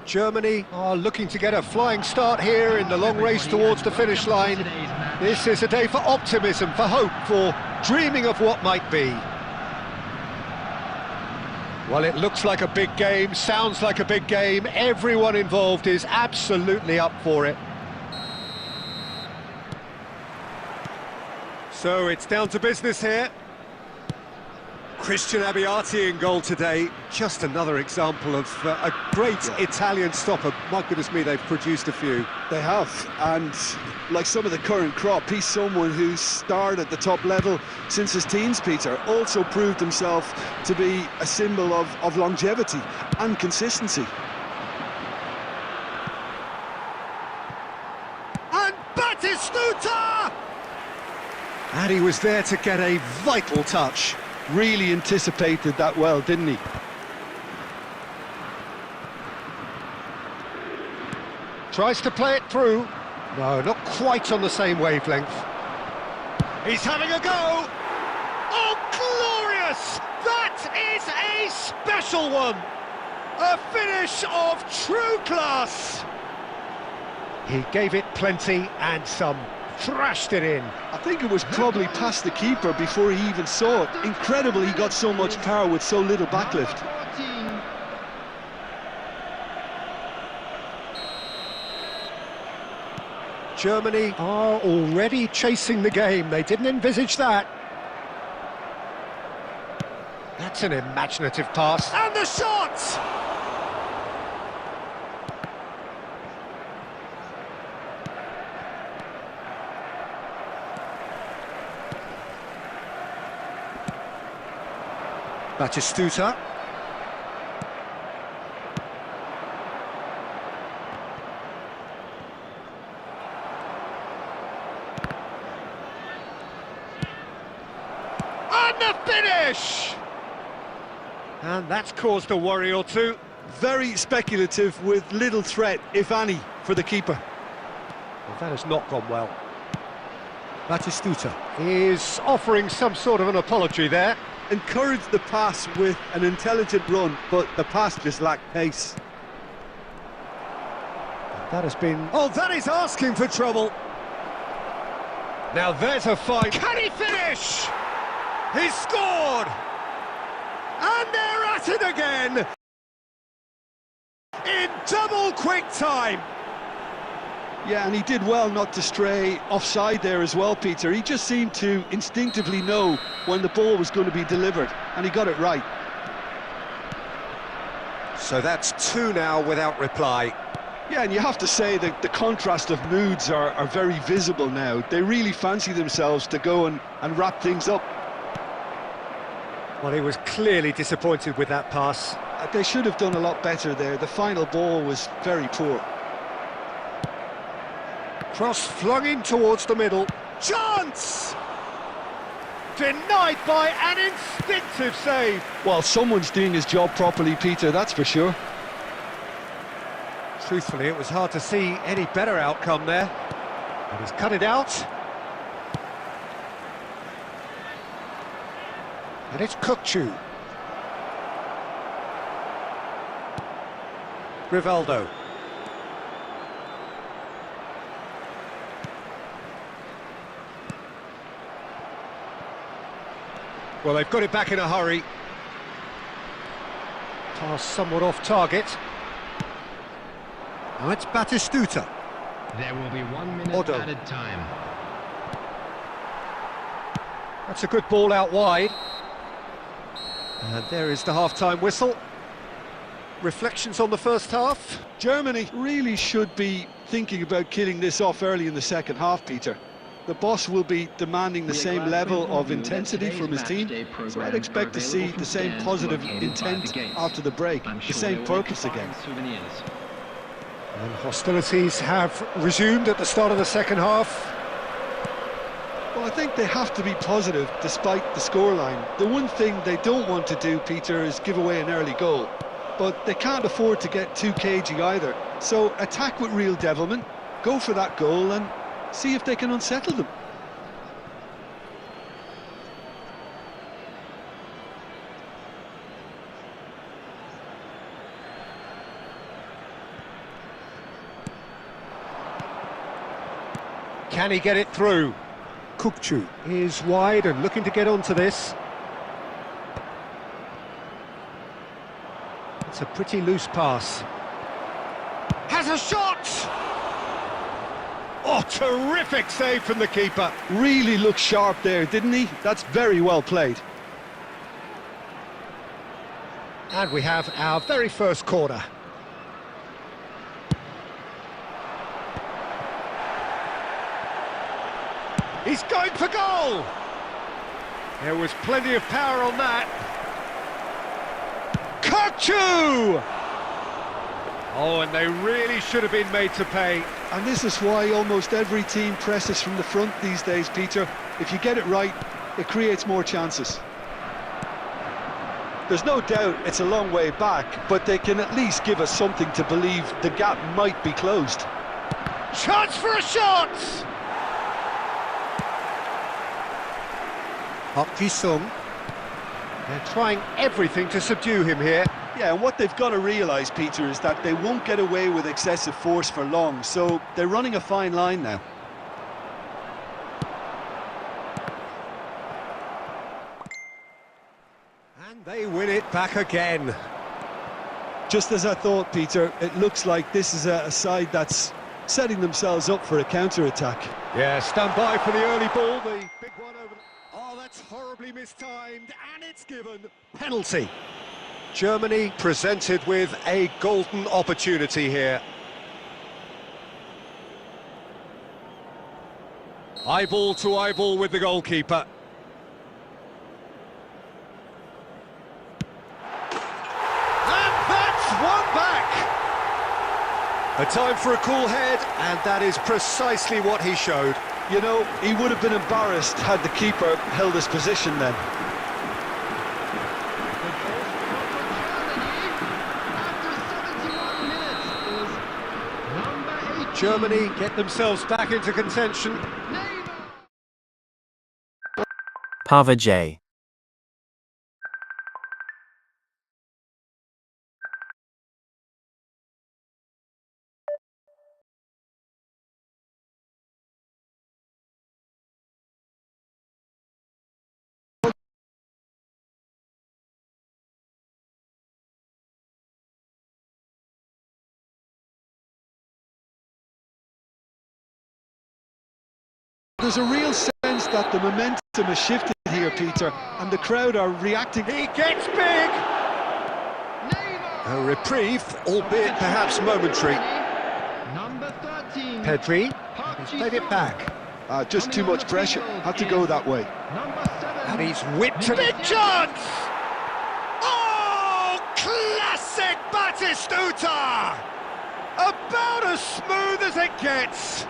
Germany are looking to get a flying start here in the long race towards the finish line. This is a day for optimism, for hope, for dreaming of what might be. Well, it looks like a big game, sounds like a big game. Everyone involved is absolutely up for it. So it's down to business here. Christian Abbiati in goal today. Just another example of a great Italian stopper. My goodness me, they've produced a few. They have, and like some of the current crop, he's someone who's starred at the top level since his teens, Peter. Also proved himself to be a symbol of longevity and consistency. And Batistuta! And he was there to get a vital touch. Really anticipated that well, didn't he? Tries to play it through. No, not quite on the same wavelength. He's having a go! Oh, glorious! That is a special one! A finish of true class! He gave it plenty and some. Thrashed it in. I think it was probably past the keeper before he even saw it. Incredible he got so much power with so little backlift. Germany are already chasing the game. They didn't envisage that. That's an imaginative pass. And the shot! Batistuta. And the finish! And that's caused a worry or two. Very speculative with little threat, if any, for the keeper. Well, that has not gone well. Batistuta is offering some sort of an apology there. Encouraged the pass with an intelligent run, but the pass just lacked pace. That has been... Oh, that is asking for trouble. Now there's a fight. Can he finish? He's scored! And they're at it again! In double quick time! Yeah, and he did well not to stray offside there as well, Peter. He just seemed to instinctively know when the ball was going to be delivered, and he got it right. So that's two now without reply. Yeah, and you have to say that the contrast of moods are very visible now. They really fancy themselves to go and wrap things up. Well, he was clearly disappointed with that pass. They should have done a lot better there. The final ball was very poor. Cross flung in towards the middle. Chance! Denied by an instinctive save. Well, someone's doing his job properly, Peter, that's for sure. Truthfully, it was hard to see any better outcome there. But he's cut it out. And it's Kukçu. Rivaldo. Well, they've got it back in a hurry. Pass somewhat off target. Now it's Batistuta. There will be 1 minute added time. That's a good ball out wide. And there is the half-time whistle. Reflections on the first half? Germany really should be thinking about killing this off early in the second half, Peter. The boss will be demanding the same level of intensity from his team, so I'd expect to see the same positive intent after the break, the same purpose again. And hostilities have resumed at the start of the second half. Well, I think they have to be positive despite the scoreline. The one thing they don't want to do, Peter, is give away an early goal. But they can't afford to get too cagey either. So attack with real devilment, go for that goal and see if they can unsettle them. Can he get it through? Kukçu is wide and looking to get onto this. It's a pretty loose pass. Has a shot! Oh, terrific save from the keeper. Really looked sharp there, didn't he? That's very well played. And we have our very first corner. He's going for goal! There was plenty of power on that. Kukçu! Oh, and they really should have been made to pay. And this is why almost every team presses from the front these days, Peter. If you get it right, it creates more chances. There's no doubt it's a long way back, but they can at least give us something to believe the gap might be closed. Chance for a shot! Park Ji-sung. They're trying everything to subdue him here. Yeah, and what they've got to realise, Peter, is that they won't get away with excessive force for long, so they're running a fine line now. And they win it back again. Just as I thought, Peter, it looks like this is a side that's setting themselves up for a counter-attack. Yeah, stand by for the early ball, the big one over... Oh, that's horribly mistimed, and it's given. Penalty. Germany presented with a golden opportunity here. Eyeball to eyeball with the goalkeeper. And that's one back! A time for a cool head, and that is precisely what he showed. You know, he would have been embarrassed had the keeper held his position then. Germany get themselves back into contention. Pava J. There's a real sense that the momentum has shifted here, Peter, and the crowd are reacting. He gets big! A reprieve, albeit perhaps momentary. Number 13. Pedri has played it back. Just too much pressure. Had to go that way. Number 7. And he's whipped to big chance! Oh, classic Batistuta! About as smooth as it gets.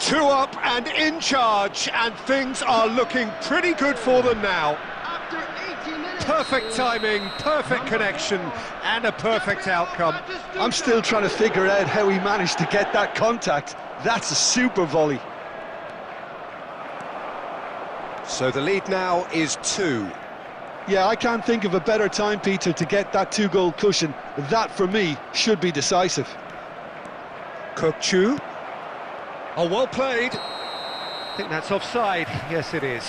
2 up and in charge, and things are looking pretty good for them now. After 80 minutes. Perfect timing, perfect connection, and a perfect outcome. I'm still trying to figure out how he managed to get that contact. That's a super volley. So the lead now is 2. Yeah, I can't think of a better time, Peter, to get that 2-goal cushion. That, for me, should be decisive. Kukçu. Oh, well played. I think that's offside. Yes, it is.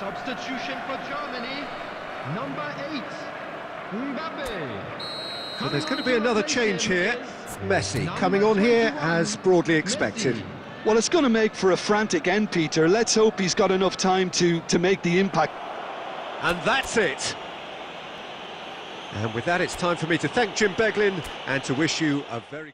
Substitution for Germany. Number 8. Mbappe. So there's going to be another change here. Messi coming on here as broadly expected. Well, it's going to make for a frantic end, Peter. Let's hope he's got enough time to make the impact. And that's it. And with that, it's time for me to thank Jim Beglin and to wish you a very...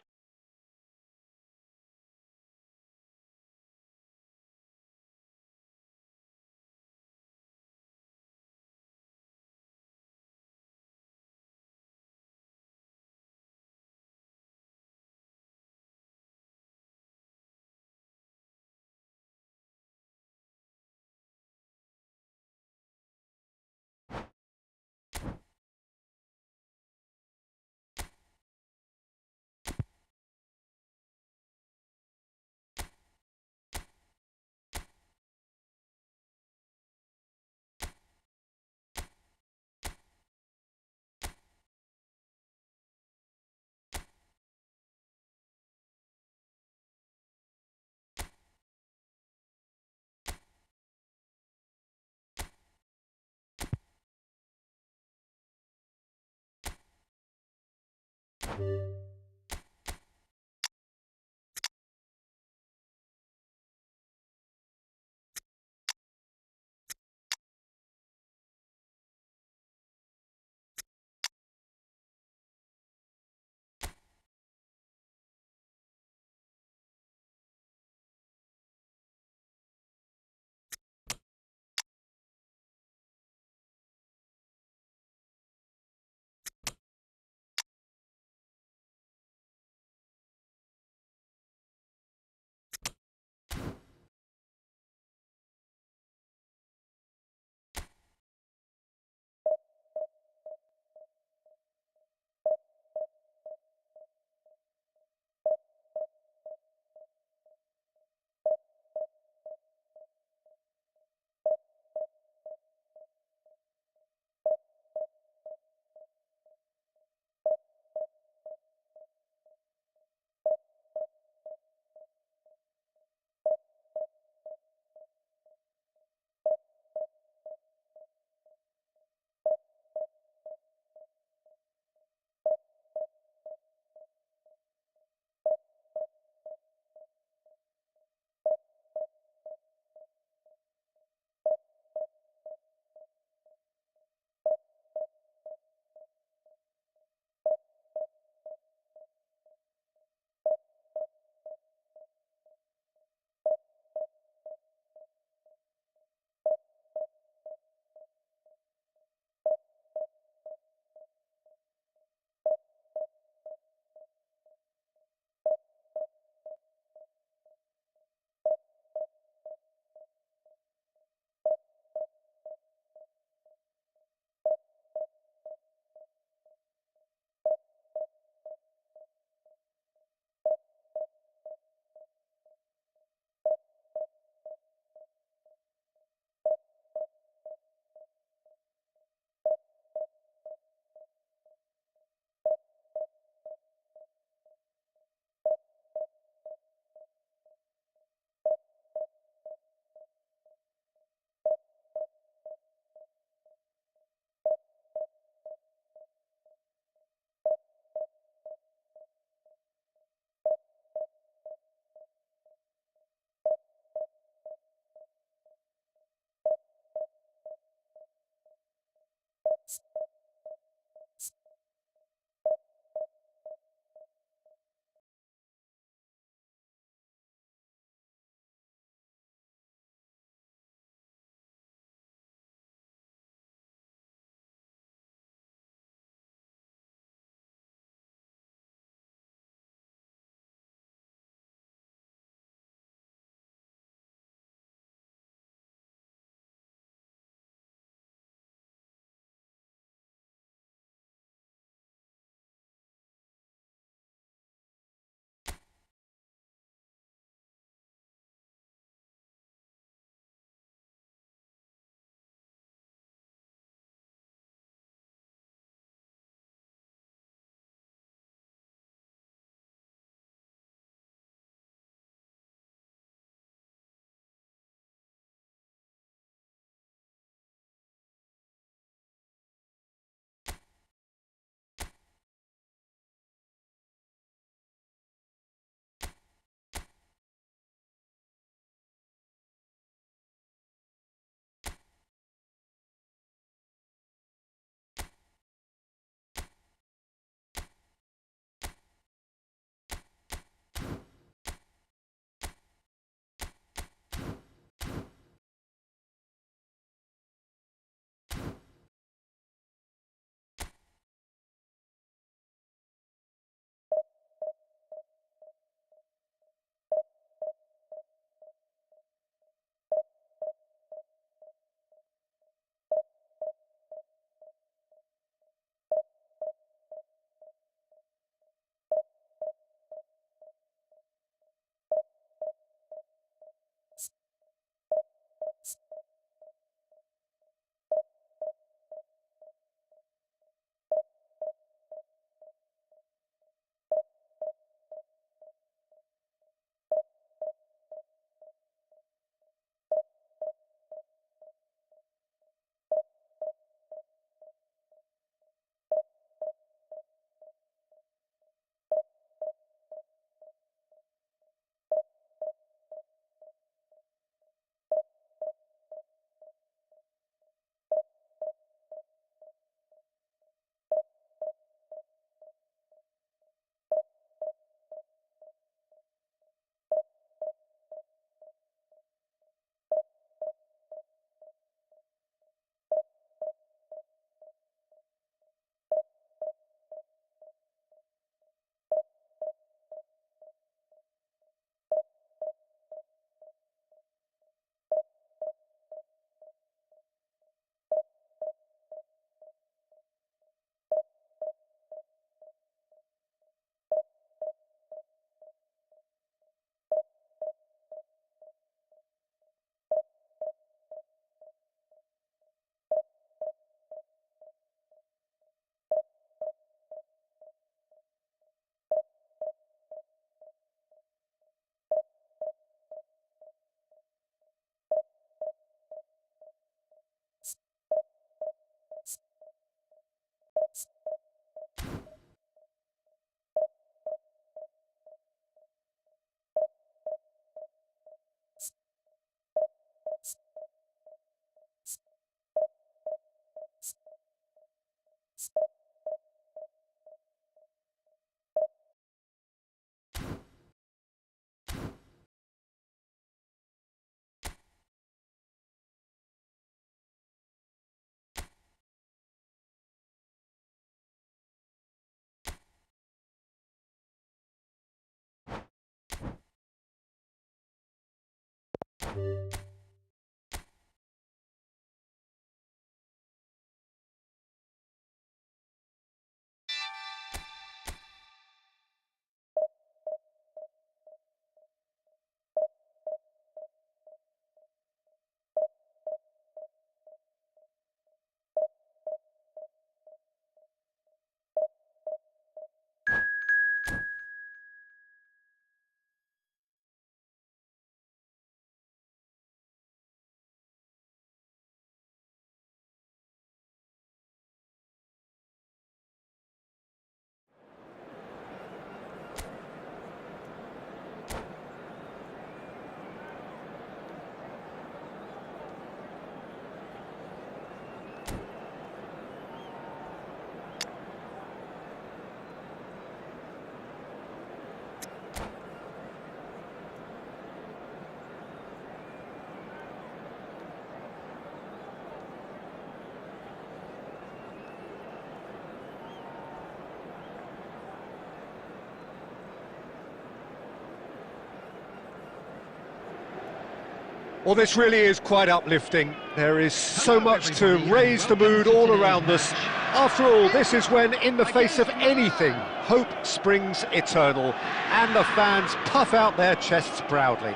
Well, this really is quite uplifting. There is so much to raise the mood all around us. After all, this is when, in the face of anything, hope springs eternal, and the fans puff out their chests proudly.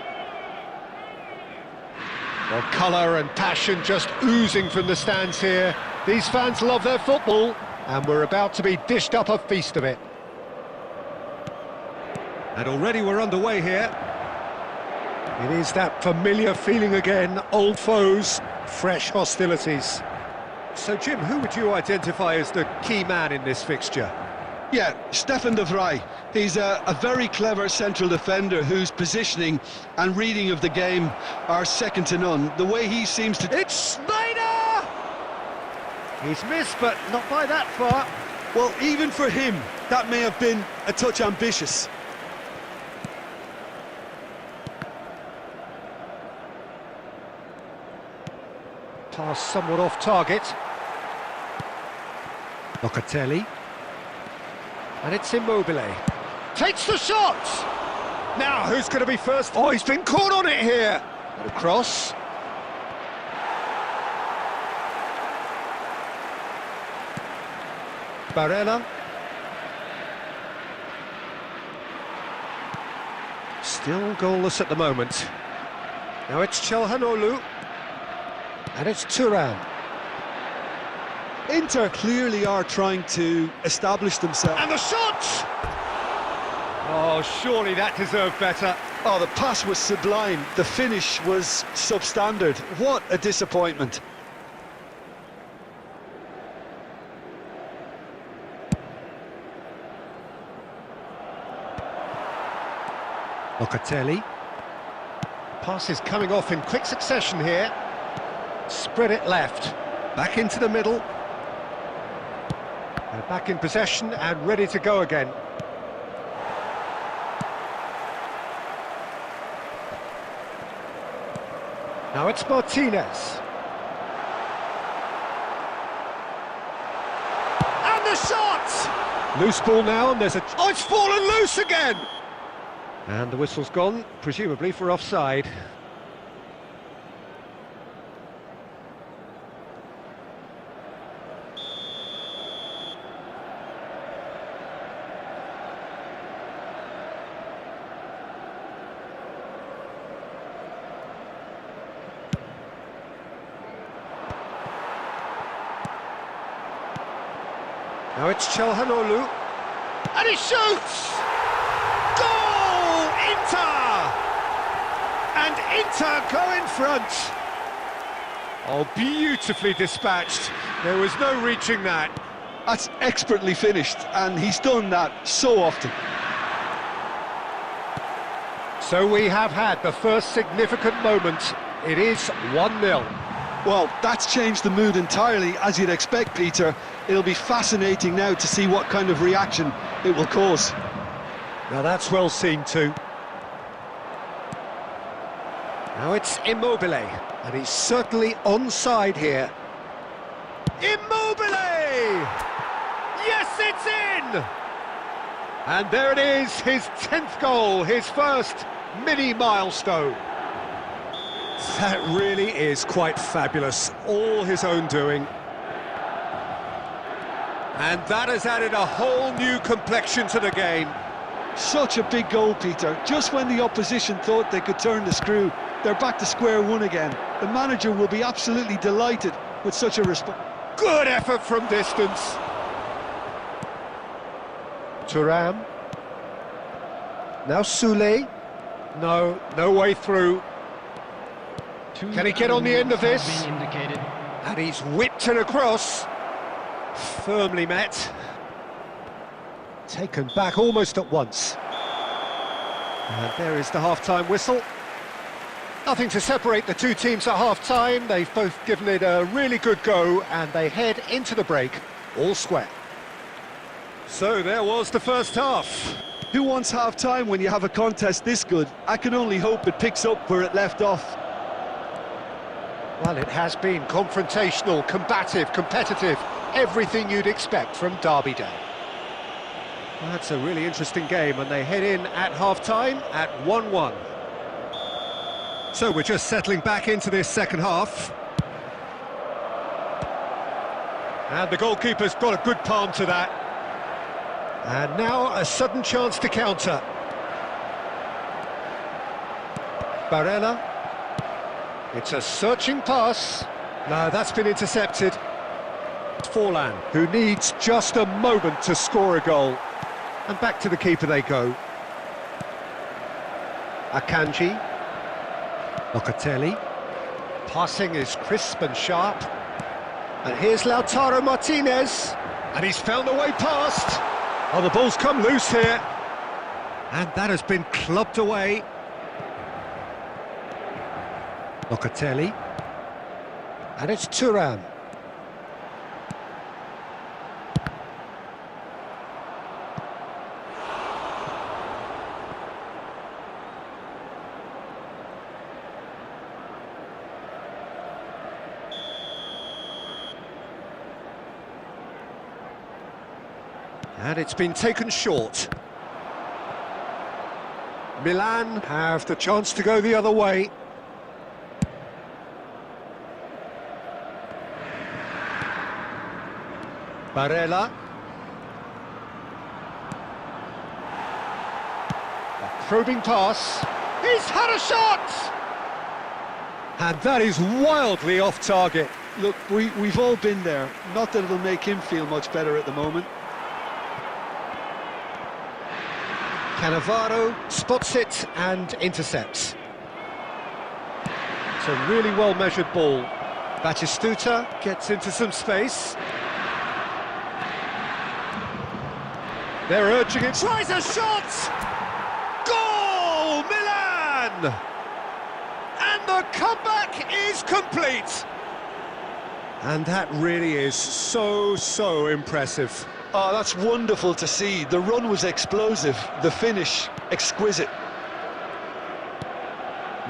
Well, colour and passion just oozing from the stands here. These fans love their football, and we're about to be dished up a feast of it. And already we're underway here. It is that familiar feeling again, old foes, fresh hostilities. So, Jim, who would you identify as the key man in this fixture? Yeah, Stefan de Vrij. He's a very clever central defender whose positioning and reading of the game are second to none. The way he seems to... It's Snyder! He's missed, but not by that far. Well, even for him, that may have been a touch ambitious. Pass somewhat off target. Locatelli. And it's Immobile. Takes the shot! Now, who's going to be first? Oh, he's been caught on it here! And a cross. Barella. Still goalless at the moment. Now it's Çalhanoğlu. And it's Turan. Inter clearly are trying to establish themselves. And the shot! Oh, surely that deserved better. Oh, the pass was sublime. The finish was substandard. What a disappointment. Locatelli. Pass is coming off in quick succession here. Spread it left. Back into the middle. And back in possession and ready to go again. Now it's Martinez. And the shot! Loose ball now, and there's a... Oh, it's fallen loose again! And the whistle's gone, presumably for offside. Now it's Çalhanoğlu, and he shoots! Goal! Inter! And Inter go in front. Oh, beautifully dispatched. There was no reaching that. That's expertly finished, and he's done that so often. So we have had the first significant moment. It is 1-0. Well, that's changed the mood entirely, as you'd expect, Peter. It'll be fascinating now to see what kind of reaction it will cause. Now that's well seen too. Now it's Immobile, and he's certainly onside here. Immobile! Yes, it's in! And there it is, his 10th goal, his first mini milestone. That really is quite fabulous, all his own doing. And that has added a whole new complexion to the game. Such a big goal, Peter. Just when the opposition thought they could turn the screw, they're back to square one again. The manager will be absolutely delighted with such a response. Good effort from distance. Thuram. Now Soulé. No way through. Can he get on the end of this? And he's whipped it across. Firmly met. Taken back almost at once. And there is the half-time whistle. Nothing to separate the two teams at half-time. They've both given it a really good go, and they head into the break all square. So there was the first half. Who wants half-time when you have a contest this good? I can only hope it picks up where it left off. Well, it has been confrontational, combative, competitive, everything you'd expect from Derby Day. That's a really interesting game, and they head in at half-time at 1-1. So we're just settling back into this second half. And the goalkeeper's got a good palm to that. And now a sudden chance to counter. Barella. It's a searching pass. No, that's been intercepted. Forlan, who needs just a moment to score a goal. And back to the keeper they go. Akanji. Locatelli. Passing is crisp and sharp. And here's Lautaro Martinez. And he's found a way past. Oh, the ball's come loose here. And that has been clubbed away. Locatelli. And it's Thuram. And it's been taken short. Milan have the chance to go the other way. Barella. A probing pass. He's had a shot! And that is wildly off target. Look, we've all been there. Not that it'll make him feel much better at the moment. Cannavaro spots it and intercepts. It's a really well-measured ball. Batistuta gets into some space. They're urging it. Tries a shot! Goal! Milan! And the comeback is complete. And that really is so impressive. Oh, that's wonderful to see. The run was explosive, the finish exquisite.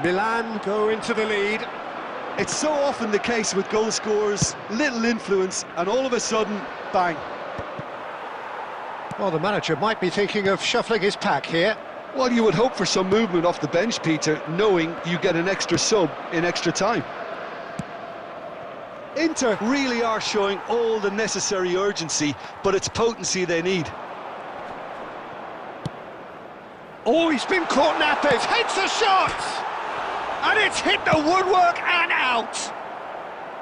Milan go into the lead. It's so often the case with goal scorers, little influence, and all of a sudden, bang. Well, the manager might be thinking of shuffling his pack here. Well, you would hope for some movement off the bench, Peter, knowing you get an extra sub in extra time. Inter really are showing all the necessary urgency, but it's potency they need. Oh, he's been caught nappers, hits the shot! And it's hit the woodwork and out!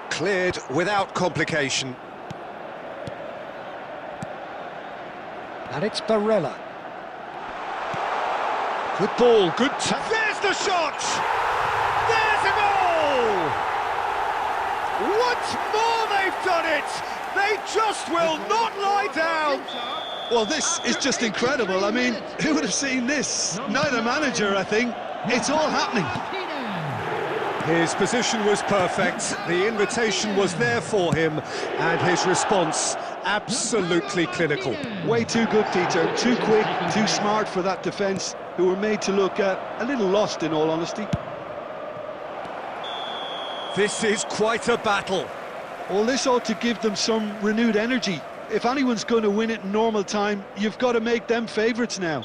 Cleared without complication. And it's Barella. Good ball, good there's the shot! There's a goal! Once more they've done it! They just will not lie down! Well, this is just incredible. I mean, who would have seen this? Neither manager, I think. It's all happening. His position was perfect, the invitation was there for him, and his response absolutely clinical. Way too good, Peter. Too quick, too smart for that defence, who were made to look a little lost, in all honesty. This is quite a battle. Well, this ought to give them some renewed energy. If anyone's going to win it in normal time, you've got to make them favourites now.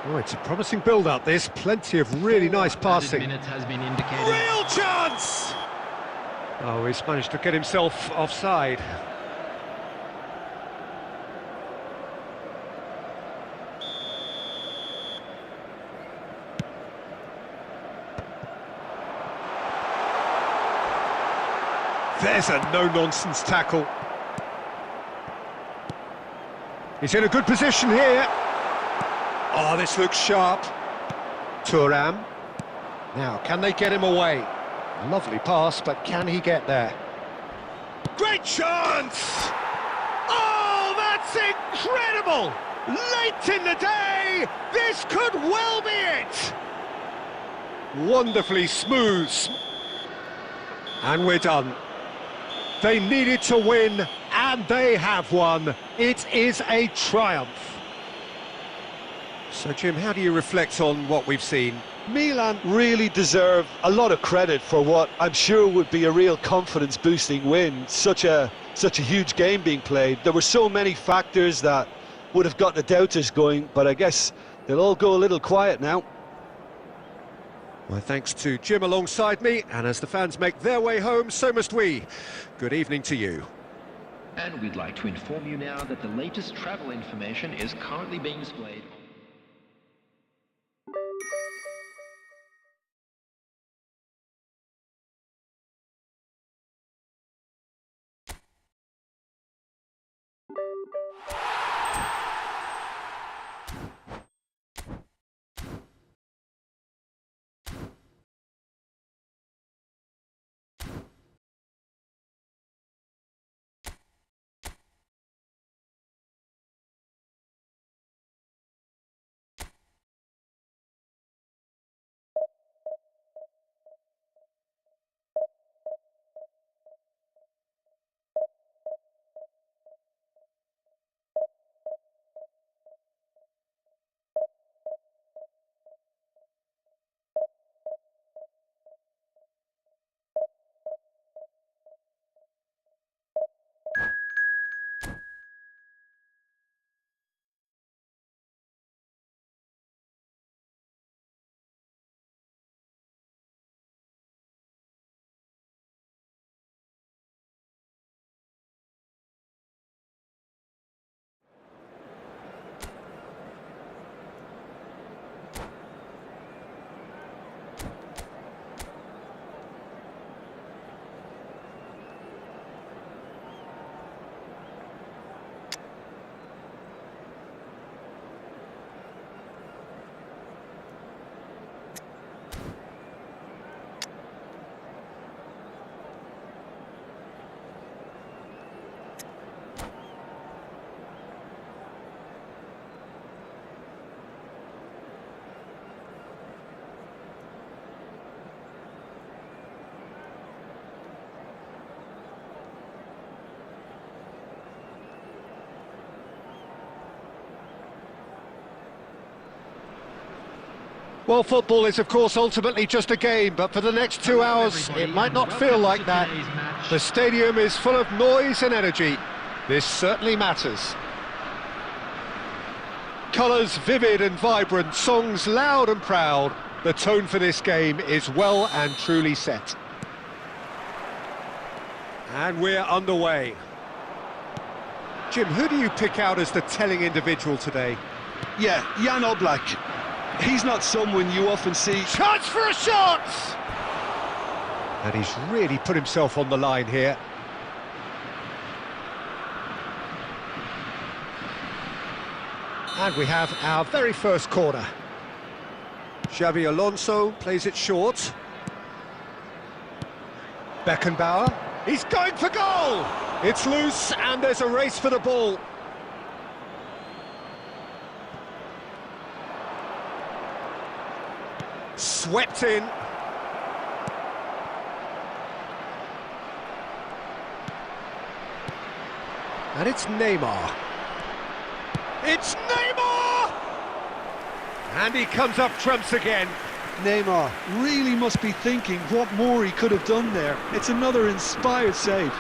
Oh, it's a promising build-up, this. Plenty of really nice passing. Minutes has been indicated. Real chance! Oh, he's managed to get himself offside. There's a no-nonsense tackle. He's in a good position here. Oh, this looks sharp. Thuram. Now, can they get him away? Lovely pass, but can he get there? Great chance! Oh, that's incredible! Late in the day, this could well be it! Wonderfully smooth. And we're done. They needed to win, and they have won. It is a triumph. So, Jim, how do you reflect on what we've seen? Milan really deserve a lot of credit for what I'm sure would be a real confidence-boosting win. Such a huge game being played. There were so many factors that would have got the doubters going, but I guess they'll all go a little quiet now. My thanks to Jim alongside me, and as the fans make their way home, so must we. Good evening to you. And we'd like to inform you now that the latest travel information is currently being displayed. Well, football is, of course, ultimately just a game, but for the next 2 hours, it might not feel like that. The stadium is full of noise and energy. This certainly matters. Colours vivid and vibrant, songs loud and proud. The tone for this game is well and truly set. And we're underway. Jim, who do you pick out as the telling individual today? Yeah, Jan Oblak. He's not someone you often see. Chance for a shot! And he's really put himself on the line here. And we have our very first corner. Xavi Alonso plays it short. Beckenbauer, he's going for goal! It's loose and there's a race for the ball. Swept in. And it's Neymar. It's Neymar! And he comes up trumps again. Neymar really must be thinking what more he could have done there. It's another inspired save.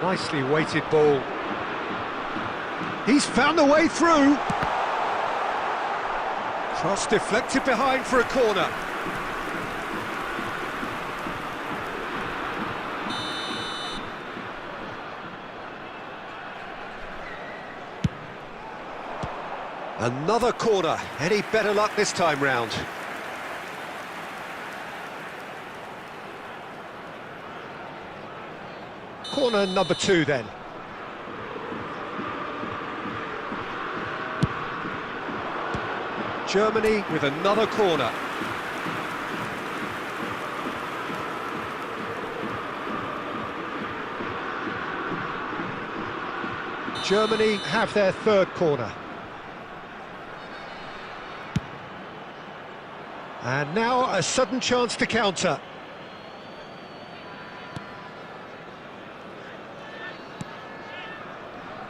Nicely weighted ball. He's found the way through. Cross deflected behind for a corner. Another corner. Any better luck this time round? Corner number 2 then. Germany with another corner. Germany have their third corner. And now a sudden chance to counter.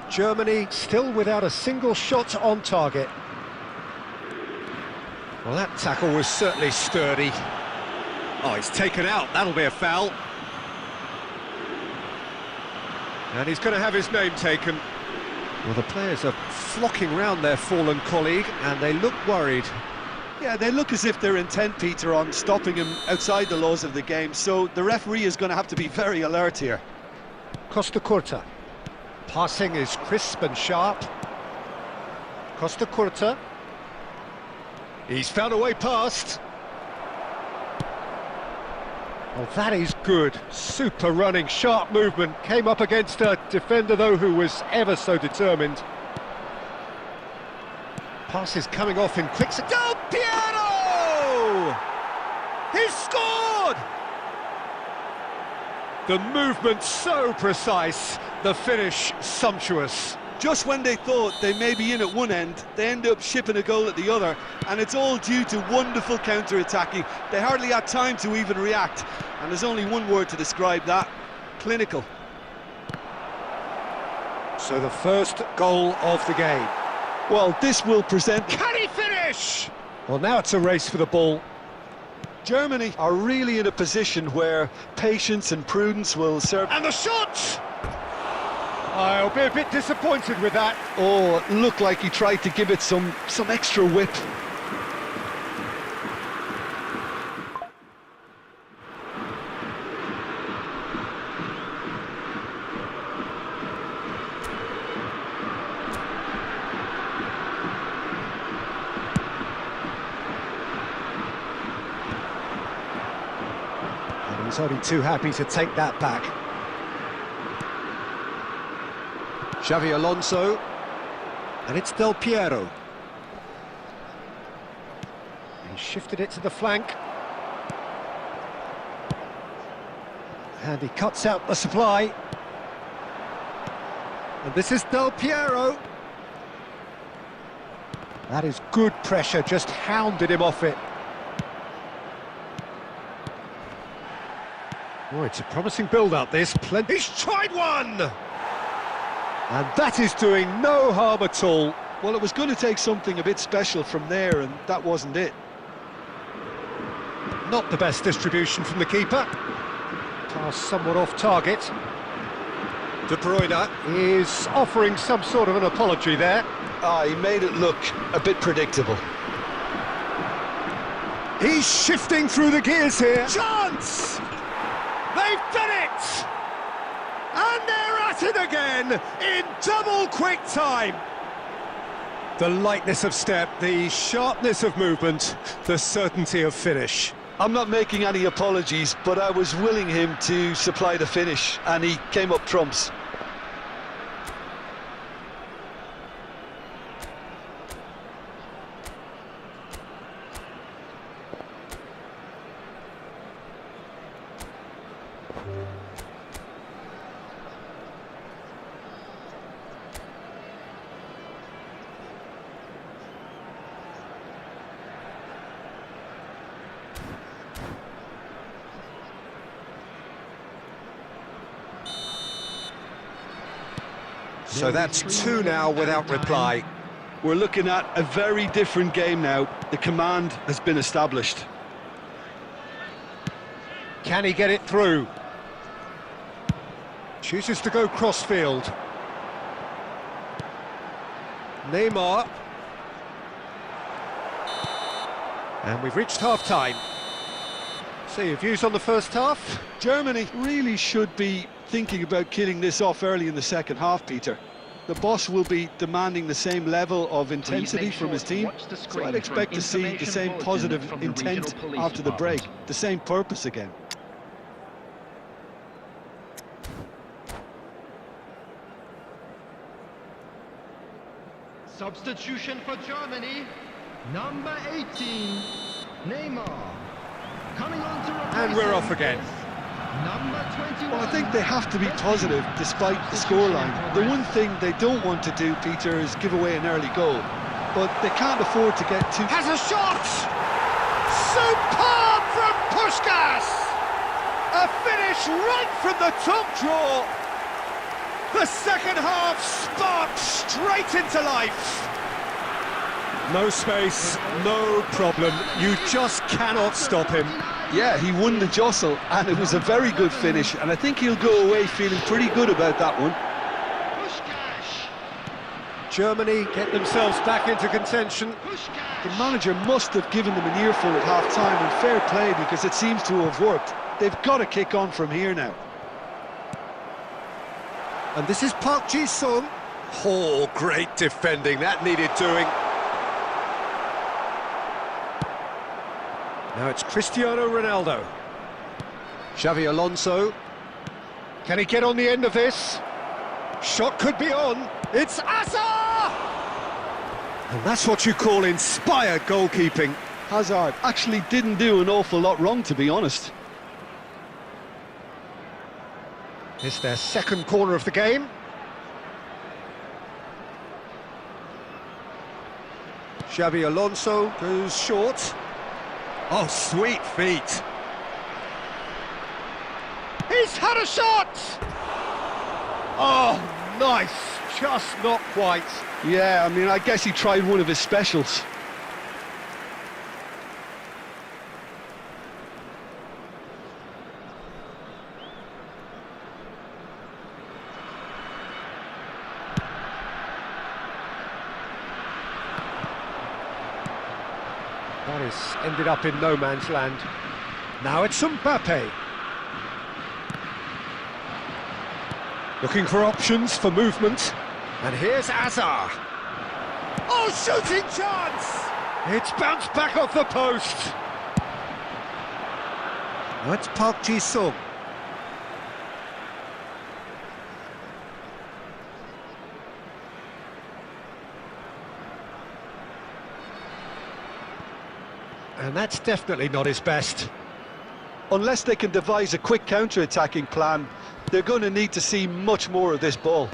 Germany still without a single shot on target. Well, that tackle was certainly sturdy. Oh, he's taken out. That'll be a foul. And he's going to have his name taken. Well, the players are flocking round their fallen colleague, and they look worried. Yeah, they look as if they're intent, Peter, on stopping him outside the laws of the game, so the referee is going to have to be very alert here. Costa Curta. Passing is crisp and sharp. Costa Curta. He's found a way past. Oh, that is good. Super running, sharp movement. Came up against a defender, though, who was ever so determined. Pass is coming off in quick succession. Del Piero! He's scored! The movement so precise, the finish sumptuous. Just when they thought they may be in at one end, they end up shipping a goal at the other, and it's all due to wonderful counter-attacking. They hardly had time to even react, and there's only one word to describe that: clinical. So the first goal of the game. Well, this will present... Can he finish? Well, now it's a race for the ball. Germany are really in a position where patience and prudence will serve... And the shot! I'll be a bit disappointed with that. Oh, it looked like he tried to give it some extra whip. And he's only too happy to take that back. Xavi Alonso, and it's Del Piero. He shifted it to the flank. And he cuts out the supply. And this is Del Piero. That is good pressure, just hounded him off it. Oh, it's a promising build-up, this. He's tried one! And that is doing no harm at all. Well, it was going to take something a bit special from there, and that wasn't it. Not the best distribution from the keeper. Pass somewhat off target. De Bruyne is offering some sort of an apology there. He made it look a bit predictable. He's shifting through the gears here. Chance! They've done it! And they're at it again in double quick time. The lightness of step, the sharpness of movement, the certainty of finish. I'm not making any apologies, but I was willing him to supply the finish, and he came up trumps. So that's 2 now without reply. We're looking at a very different game now. The command has been established. Can he get it through? Chooses to go crossfield. Neymar. And we've reached half-time. So your views on the first half? Germany really should be thinking about killing this off early in the second half, Peter. The boss will be demanding the same level of intensity from his team, so I'd expect to see the same positive intent after the break, the same purpose again. Substitution for Germany, number 18, Neymar. Coming on to replace And we're him off again. is number 21. Well, I think they have to be positive despite the scoreline. The one thing they don't want to do, Peter, is give away an early goal. But they can't afford to get too... Has a shot! Superb from Puskás! A finish right from the top draw! The second half sparked straight into life! No space, no problem, you just cannot stop him. Yeah, he won the jostle, and it was a very good finish, and I think he'll go away feeling pretty good about that one. Puskás. Germany get themselves back into contention. The manager must have given them an earful at half-time, and fair play, because it seems to have worked. They've got to kick on from here now. And this is Park Ji-sung. Oh, great defending, that needed doing. Now it's Cristiano Ronaldo. Xavi Alonso. Can he get on the end of this? Shot could be on. It's Hazard! And that's what you call inspired goalkeeping. Hazard actually didn't do an awful lot wrong, to be honest. It's their second corner of the game. Xavi Alonso goes short. Oh, sweet feet. He's had a shot! Oh, nice. Just not quite. Yeah, I mean, I guess he tried one of his specials. That has ended up in no man's land. Now it's Mbappe. Looking for options for movement. And here's Hazard. Oh, shooting chance! It's bounced back off the post. Now it's Park Ji-sung. And that's definitely not his best. Unless they can devise a quick counter-attacking plan, they're going to need to see much more of this ball.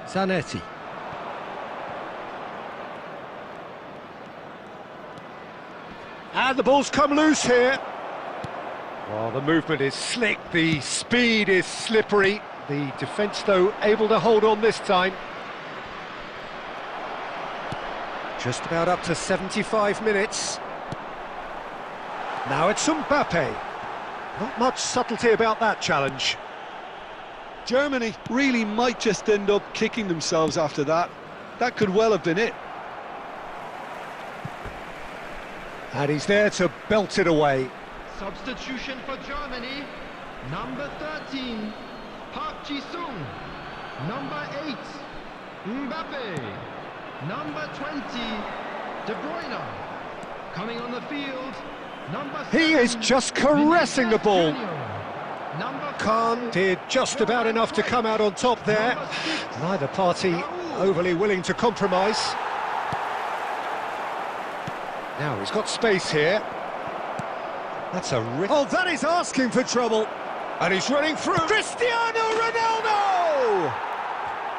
Zanetti. And the ball's come loose here. Well, the movement is slick, the speed is slippery. The defence, though, able to hold on this time. Just about up to 75 minutes. Now it's Mbappe. Not much subtlety about that challenge. Germany really might just end up kicking themselves after that. That could well have been it. And he's there to belt it away. Substitution for Germany, number 13, Park Ji-sung. Number 8, Mbappe. Number 20, De Bruyne. Coming on the field, number 7, He is just caressing the ball. Number Khan did just about enough to come out on top there. Neither party overly willing to compromise. Now he's got space here. That's a rip. Oh, that is asking for trouble. And he's running through. Cristiano Ronaldo!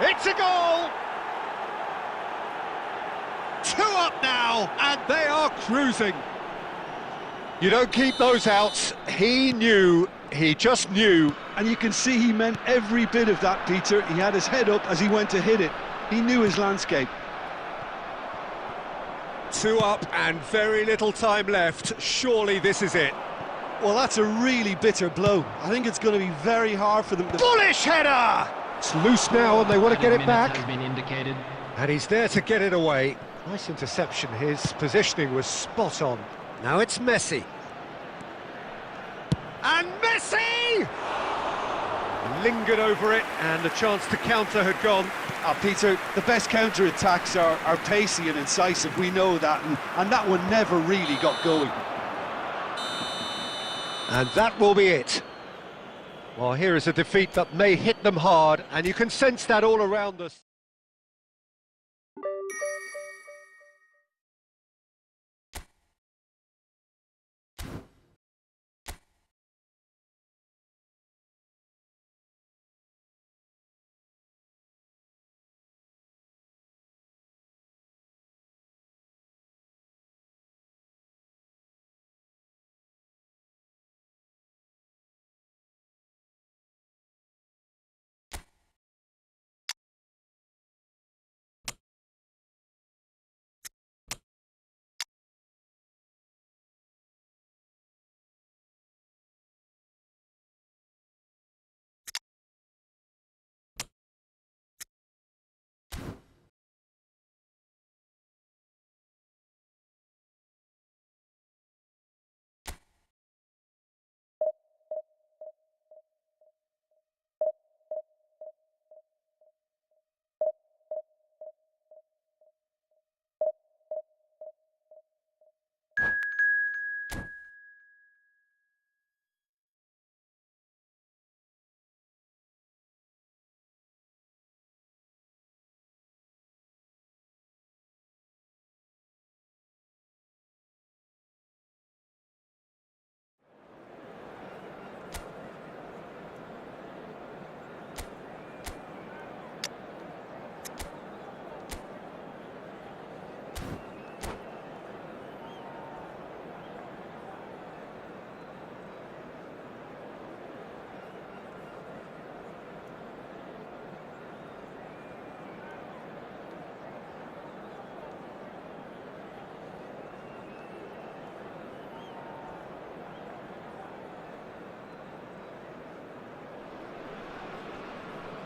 It's a goal! 2 up now, and they are cruising. You don't keep those out. He knew, he just knew. And you can see he meant every bit of that, Peter. He had his head up as he went to hit it. He knew his landscape. 2 up and very little time left. Surely this is it. Well, that's a really bitter blow. I think it's going to be very hard for them to... Bullish header! It's loose now and they want to get it back. Has been indicated. And he's there to get it away. Nice interception, his positioning was spot on. Now it's Messi. And Messi! Lingered over it, and the chance to counter had gone. Peter, the best counter-attacks are pacey and incisive, we know that, and that one never really got going. And that will be it. Well, here is a defeat that may hit them hard, and you can sense that all around us.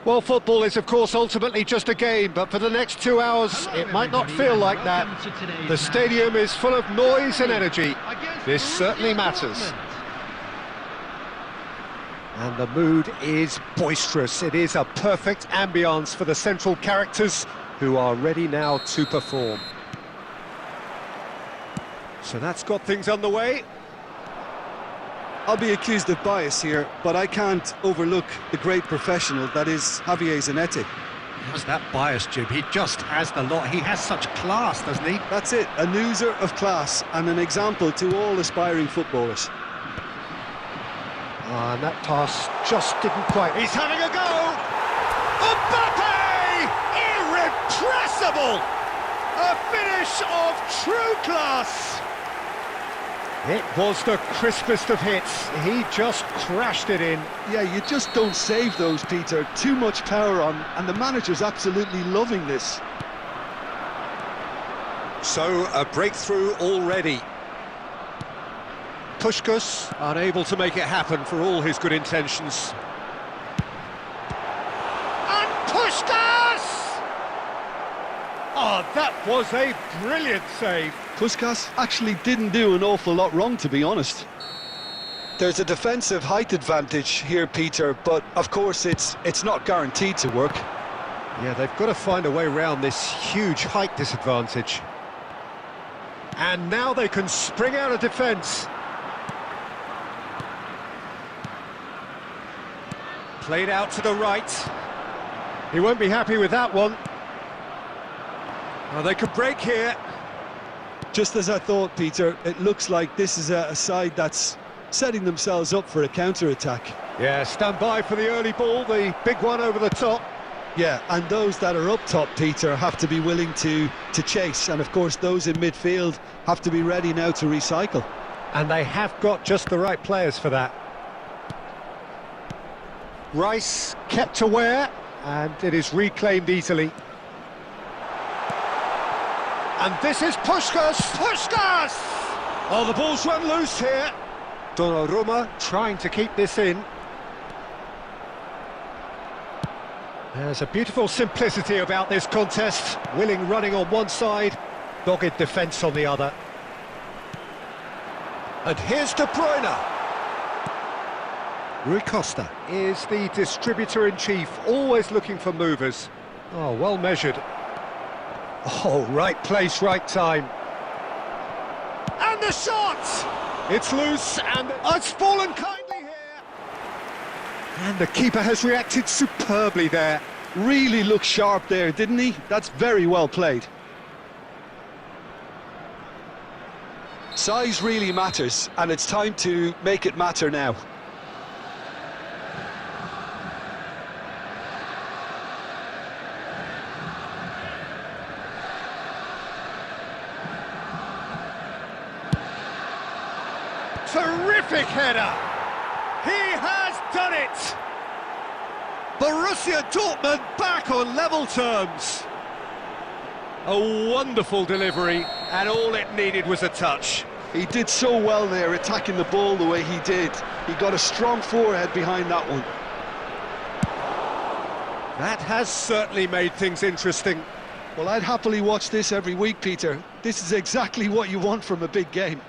Well, football is, of course, ultimately just a game, but for the next 2 hours, it might not feel like that. The stadium is full of noise and energy. This certainly matters. And the mood is boisterous. It is a perfect ambience for the central characters who are ready now to perform. So that's got things underway. I'll be accused of bias here, but I can't overlook the great professional that is Javier Zanetti. How's that bias, Jim? He just has the lot. He has such class, doesn't he? That's it, a oozor of class and an example to all aspiring footballers. And that pass just didn't quite... He's having a go! Mbappe! Irrepressible! A finish of true class! It was the crispest of hits. He just crashed it in. Yeah, you just don't save those, Peter. Too much power on, and the manager's absolutely loving this. So, a breakthrough already. Puskás unable to make it happen for all his good intentions. And Puskás! Oh, that was a brilliant save. Puskás actually didn't do an awful lot wrong, to be honest. There's a defensive height advantage here, Peter, but of course it's not guaranteed to work. Yeah, they've got to find a way around this huge height disadvantage. And now they can spring out of defence. Played out to the right. He won't be happy with that one. Oh, they could break here. Just as I thought, Peter, it looks like this is a side that's setting themselves up for a counter-attack. Yeah, stand by for the early ball, the big one over the top. Yeah, and those that are up top, Peter, have to be willing to chase. And, of course, those in midfield have to be ready now to recycle. And they have got just the right players for that. Rice kept aware, and it is reclaimed easily. And this is Puskás! Puskás! Oh, the ball's run loose here. Donnarumma trying to keep this in. There's a beautiful simplicity about this contest. Willing running on one side, Dogged defence on the other. And here's De Bruyne. Rui Costa is the distributor-in-chief, always looking for movers. Oh, well measured. Oh, right place, right time. And the shot! It's loose and it's fallen kindly here. And the keeper has reacted superbly there. Really looked sharp there, didn't he? That's very well played. Size really matters, and it's time to make it matter now. Terrific header! He has done it! Borussia Dortmund back on level terms. A wonderful delivery, and all it needed was a touch. He did so well there, attacking the ball the way he did. He got a strong forehead behind that one. That has certainly made things interesting. Well, I'd happily watch this every week, Peter. This is exactly what you want from a big game.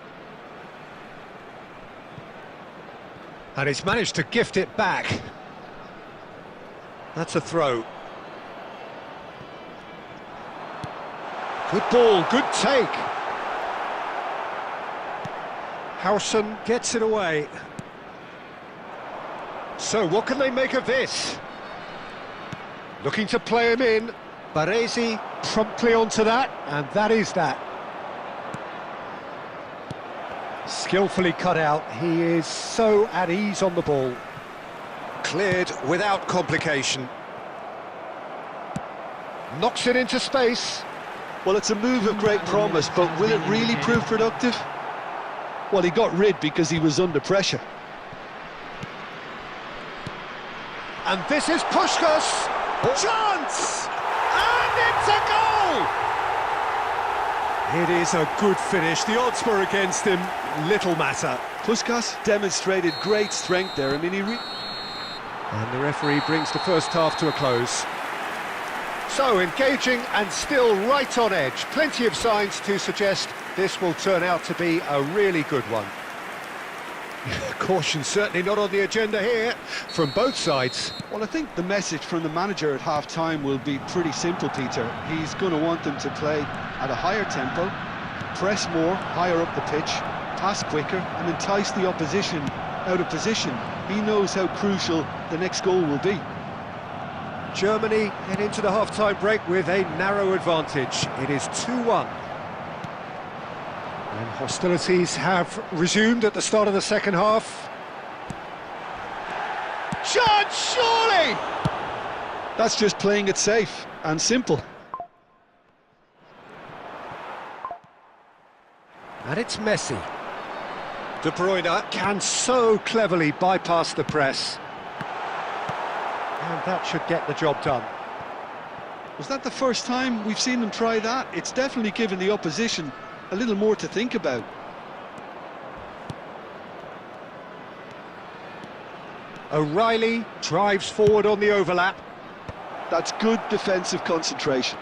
And he's managed to gift it back. That's a throw. Good ball, good take. Howson gets it away. So what can they make of this? Looking to play him in. Baresi promptly onto that, and that is that. Skillfully cut out. He is so at ease on the ball. Cleared without complication. Knocks it into space. Well, it's a move of great promise, but will it really prove productive? Well, he got rid because he was under pressure. And this is Puskás. Chance! And it's a goal! It is a good finish. The odds were against him. Little matter. Puskás demonstrated great strength there. I mean, And the referee brings the first half to a close. So, engaging and still right on edge. Plenty of signs to suggest this will turn out to be a really good one. Caution certainly not on the agenda here from both sides. Well, I think the message from the manager at half-time will be pretty simple, Peter. He's going to want them to play at a higher tempo, press more, higher up the pitch, pass quicker, and entice the opposition out of position. He knows how crucial the next goal will be. Germany get into the half-time break with a narrow advantage. It is 2-1. And hostilities have resumed at the start of the second half. Chance, surely! That's just playing it safe and simple. And it's Messi. De Bruyne can so cleverly bypass the press. And that should get the job done. Was that the first time we've seen them try that? It's definitely given the opposition a little more to think about. O'Reilly drives forward on the overlap. That's good defensive concentration.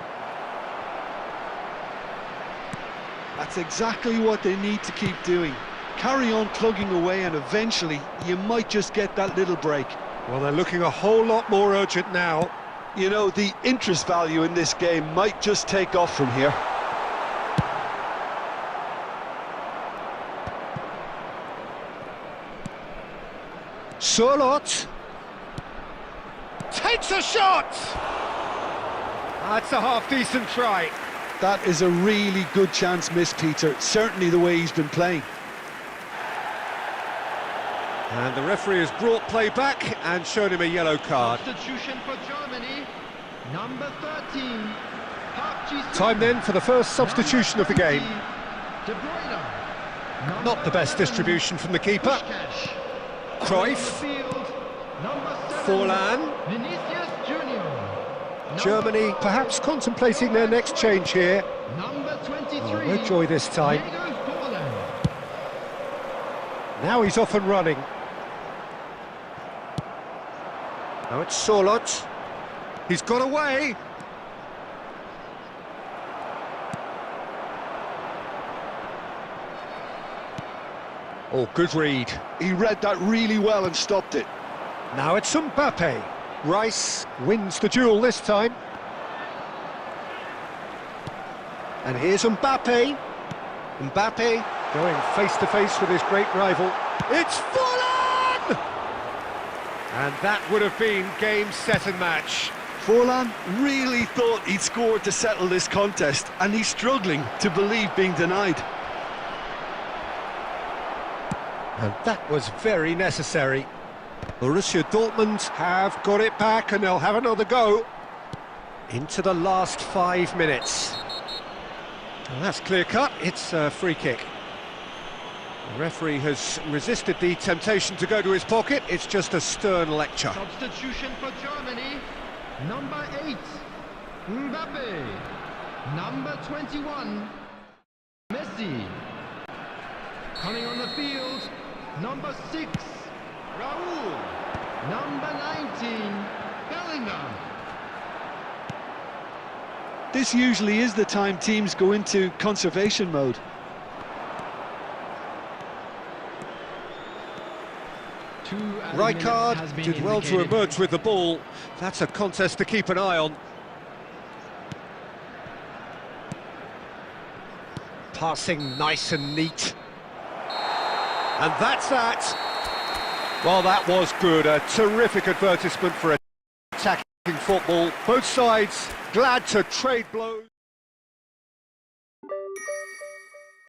That's exactly what they need to keep doing. Carry on plugging away, and eventually you might just get that little break. Well, they're looking a whole lot more urgent now. You know, the interest value in this game might just take off from here. Surlot takes a shot! That's a half-decent try. That is a really good chance missed, Peter. Certainly the way he's been playing. And the referee has brought play back and shown him a yellow card. Substitution for Germany, number 13. Park Ji-sung. Time then for the first substitution of the game. De Bruyne. Not the best distribution from the keeper. Puskás. Cruyff. Field, number 7. Forlan. Vinicius Junior. Germany perhaps contemplating their next change here. Number 23. Oh, no joy this time. Diego Forlan. Now he's off and running. Now it's Surlot. He's got away. Oh, good read. He read that really well and stopped it. Now it's Mbappe. Rice wins the duel this time. And here's Mbappe. Mbappe going face-to-face with his great rival. It's full on! And that would have been game, set and match. Forlan really thought he'd scored to settle this contest, and he's struggling to believe being denied. And that was very necessary. Borussia Dortmund have got it back and they'll have another go. Into the last 5 minutes. Well, that's clear-cut, it's a free kick. The referee has resisted the temptation to go to his pocket, it's just a stern lecture. Substitution for Germany. Number 8, Mbappe. Number 21, Messi. Coming on the field, number 6, Raul. Number 19, Bellingham. This usually is the time teams go into conservation mode. Rijkaard did well to emerge with the ball. That's a contest to keep an eye on. Passing nice and neat. And that's that. Well, that was good. A terrific advertisement for attacking football. Both sides glad to trade blows.